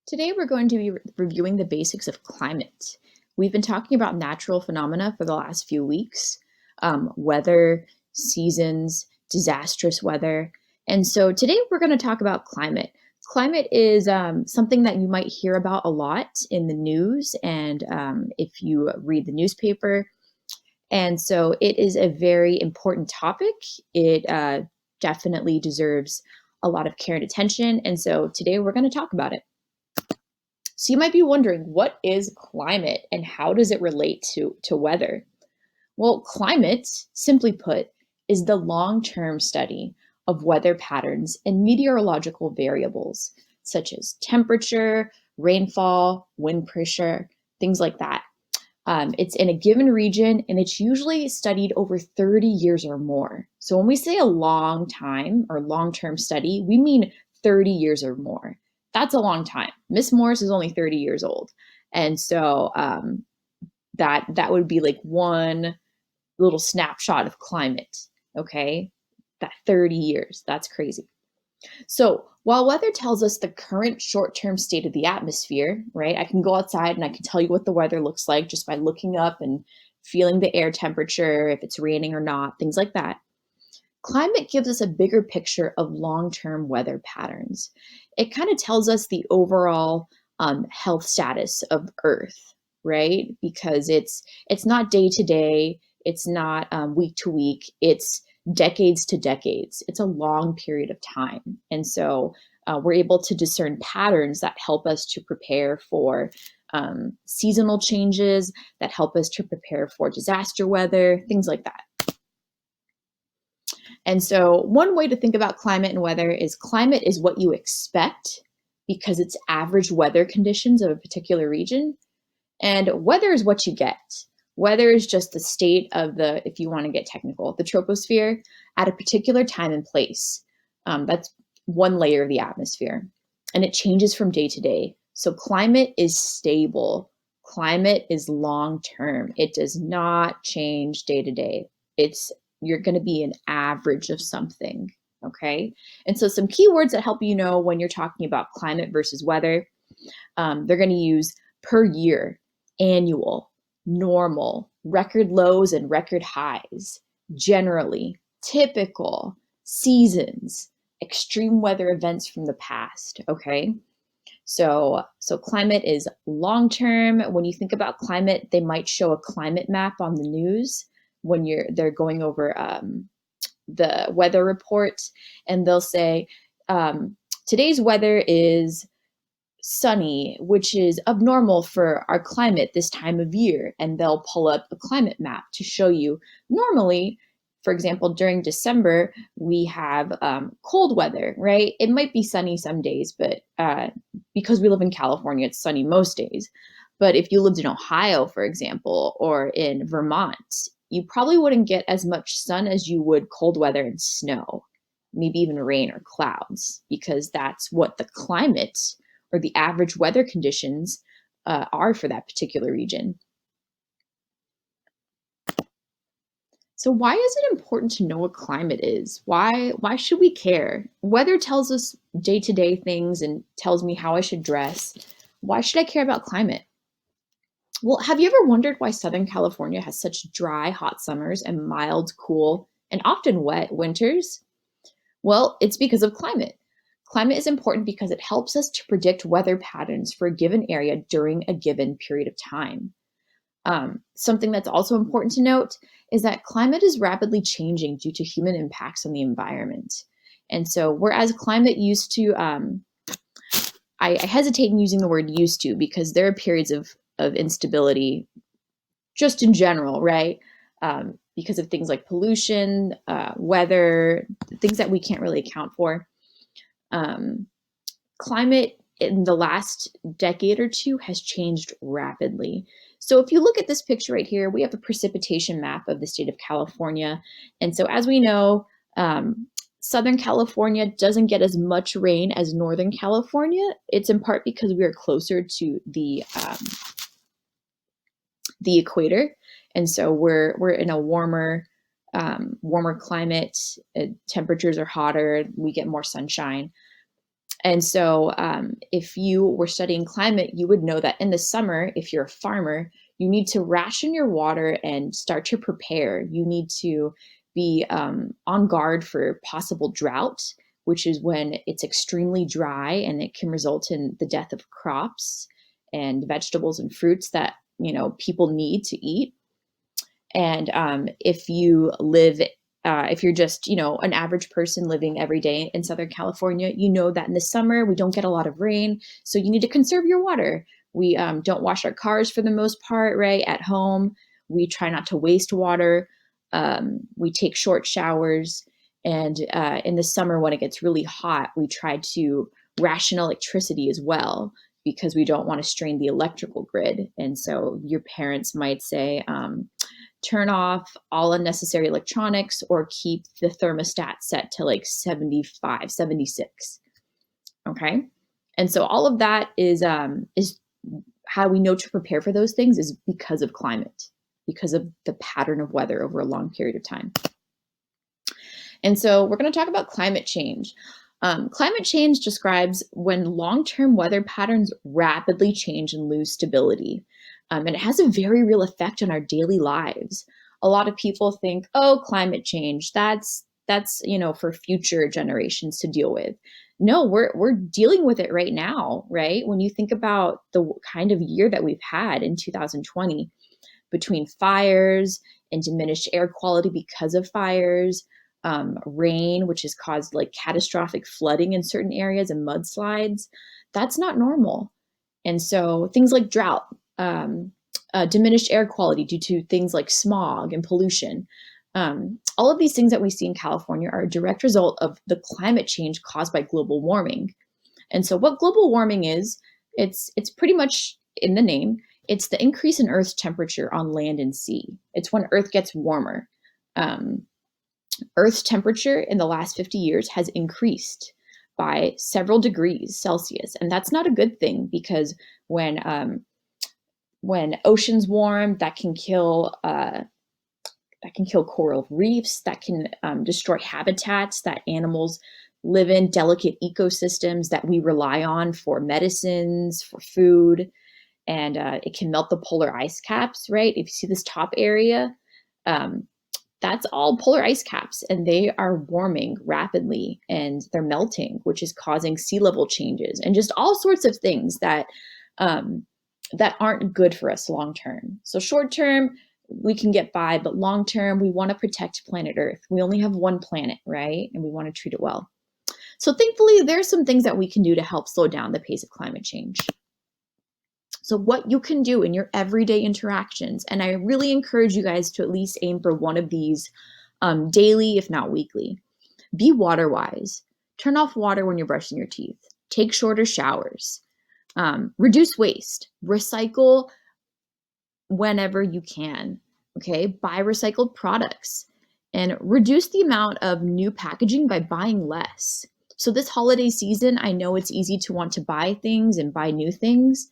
Today, we're going to be reviewing the basics of climate. We've been talking about natural phenomena for the last few weeks, weather, seasons, disastrous weather. And so today, we're going to talk about climate. Climate is something that you might hear about a lot in the news and if you read the newspaper. And so it is a very important topic. It definitely deserves a lot of care and attention. And so today, we're going to talk about it. So you might be wondering, what is climate and how does it relate to weather? Well, climate, simply put, is the long-term study of weather patterns and meteorological variables, such as temperature, rainfall, wind pressure, things like that. It's in a given region and it's usually studied over 30 years or more. So when we say a long time or long-term study, we mean 30 years or more. That's a long time. Miss Morris is only 30 years old. And so that would be like one little snapshot of climate, okay? That 30 years, that's crazy. So while weather tells us the current short-term state of the atmosphere, right? I can go outside and I can tell you what the weather looks like just by looking up and feeling the air temperature, if it's raining or not, things like that. Climate gives us a bigger picture of long-term weather patterns. It kind of tells us the overall health status of Earth, right? Because it's not day to day, it's not week to week, it's decades to decades. It's a long period of time, and so we're able to discern patterns that help us to prepare for seasonal changes, that help us to prepare for disaster weather, things like that. And so one way to think about climate and weather is climate is what you expect because it's average weather conditions of a particular region. And weather is what you get. Weather is just the state of the, if you want to get technical, the troposphere at a particular time and place. That's one layer of the atmosphere. And it changes from day to day. So climate is stable. Climate is long term. It does not change day to day. You're going to be an average of something, okay? And so some keywords that help you know when you're talking about climate versus weather, they're going to use per year, annual, normal, record lows and record highs, generally, typical, seasons, extreme weather events from the past, okay? So climate is long term. When you think about climate, they might show a climate map on the news when they're going over the weather report, and they'll say today's weather is sunny, which is abnormal for our climate this time of year, and they'll pull up a climate map to show you. Normally, for example, during December, we have cold weather, right? It might be sunny some days, but because we live in California, it's sunny most days. But if you lived in Ohio, for example, or in Vermont, you probably wouldn't get as much sun as you would cold weather and snow, maybe even rain or clouds, because that's what the climate or the average weather conditions are for that particular region. So why is it important to know what climate is? Why should we care? Weather tells us day-to-day things and tells me how I should dress. Why should I care about climate? Well, have you ever wondered why Southern California has such dry, hot summers and mild, cool, and often wet winters? Well, it's because of climate. Climate is important because it helps us to predict weather patterns for a given area during a given period of time. Something that's also important to note is that climate is rapidly changing due to human impacts on the environment. And so, whereas climate used to, I hesitate in using the word used to because there are periods of instability just in general, right? Because of things like pollution, weather, things that we can't really account for. Climate in the last decade or two has changed rapidly. So if you look at this picture right here, we have a precipitation map of the state of California. And so as we know, Southern California doesn't get as much rain as Northern California. It's in part because we are closer to the equator. And so we're in a warmer climate. Temperatures are hotter. We get more sunshine. And so, if you were studying climate, you would know that in the summer, if you're a farmer, you need to ration your water and start to prepare. You need to be on guard for possible drought, which is when it's extremely dry and it can result in the death of crops and vegetables and fruits that people need to eat. And if you're just, an average person living every day in Southern California, you know that in the summer we don't get a lot of rain, so you need to conserve your water. We don't wash our cars for the most part, right? At home, we try not to waste water. We take short showers, and in the summer when it gets really hot, we try to ration electricity as well because we don't want to strain the electrical grid. And so your parents might say, turn off all unnecessary electronics or keep the thermostat set to like 75, 76. Okay. And so all of that is how we know to prepare for those things is because of climate, because of the pattern of weather over a long period of time. And so we're going to talk about climate change. Climate change describes when long-term weather patterns rapidly change and lose stability. And it has a very real effect on our daily lives. A lot of people think, oh, climate change, that's for future generations to deal with. No, we're dealing with it right now, right? When you think about the kind of year that we've had in 2020, between fires and diminished air quality because of fires, rain, which has caused like catastrophic flooding in certain areas and mudslides, that's not normal. And so things like drought, diminished air quality due to things like smog and pollution. All of these things that we see in California are a direct result of the climate change caused by global warming. And so what global warming is, it's pretty much in the name. It's the increase in Earth's temperature on land and sea. It's when Earth gets warmer. Earth's temperature in the last 50 years has increased by several degrees Celsius, and that's not a good thing because when oceans warm, that can kill coral reefs, that can destroy habitats that animals live in, delicate ecosystems that we rely on for medicines, for food, and it can melt the polar ice caps, right? If you see this top area, that's all polar ice caps, and they are warming rapidly and they're melting, which is causing sea level changes and just all sorts of things that that aren't good for us long term. So short term, we can get by, but long term, we want to protect planet Earth. We only have one planet, right? And we want to treat it well. So thankfully, there's some things that we can do to help slow down the pace of climate change. So what you can do in your everyday interactions, and I really encourage you guys to at least aim for one of these daily, if not weekly. Be water wise. Turn off water when you're brushing your teeth. Take shorter showers. Reduce waste. Recycle whenever you can. Okay, buy recycled products and reduce the amount of new packaging by buying less. So this holiday season, I know it's easy to want to buy things and buy new things.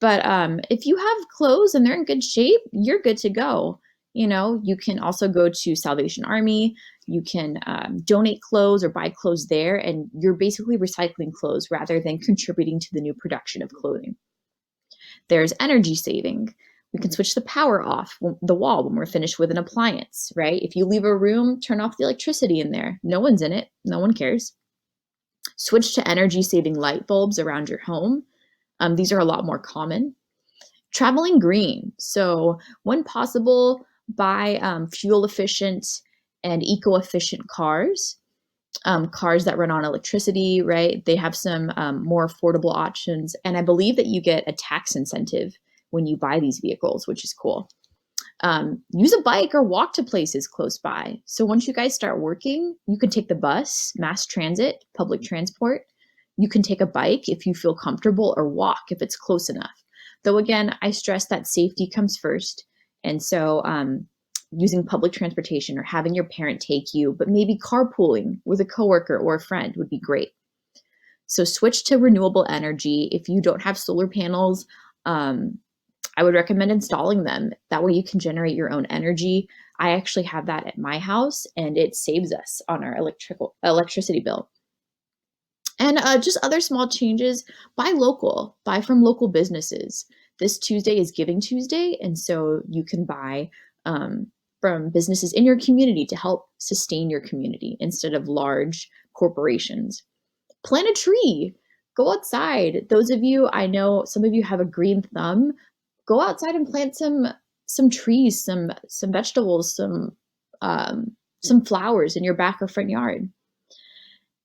But if you have clothes and they're in good shape, you're good to go. You can also go to Salvation Army. You can donate clothes or buy clothes there, and you're basically recycling clothes rather than contributing to the new production of clothing. There's energy saving. We can switch the power off the wall when we're finished with an appliance, right? If you leave a room, turn off the electricity in there. No one's in it. No one cares. Switch to energy saving light bulbs around your home. These are a lot more common. Traveling green. So when possible, buy fuel efficient and eco-efficient cars. Cars that run on electricity, right? They have some more affordable options. And I believe that you get a tax incentive when you buy these vehicles, which is cool. Use a bike or walk to places close by. So once you guys start working, you can take the bus, mass transit, public transport. You can take a bike if you feel comfortable or walk if it's close enough. Though again, I stress that safety comes first. And so using public transportation or having your parent take you, but maybe carpooling with a coworker or a friend would be great. So switch to renewable energy. If you don't have solar panels, I would recommend installing them. That way you can generate your own energy. I actually have that at my house and it saves us on our electricity bill. And just other small changes, buy local, buy from local businesses. This Tuesday is Giving Tuesday, and so you can buy from businesses in your community to help sustain your community instead of large corporations. Plant a tree. Go outside. Those of you, I know some of you have a green thumb. Go outside and plant some trees, some vegetables, some flowers in your back or front yard.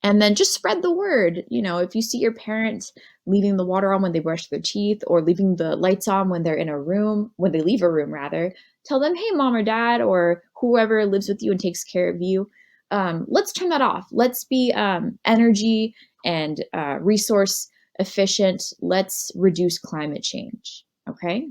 And then just spread the word. If you see your parents leaving the water on when they brush their teeth or leaving the lights on when they're in a room, when they leave a room rather, tell them, hey, mom or dad, or whoever lives with you and takes care of you, let's turn that off. Let's be energy and resource efficient. Let's reduce climate change. Okay.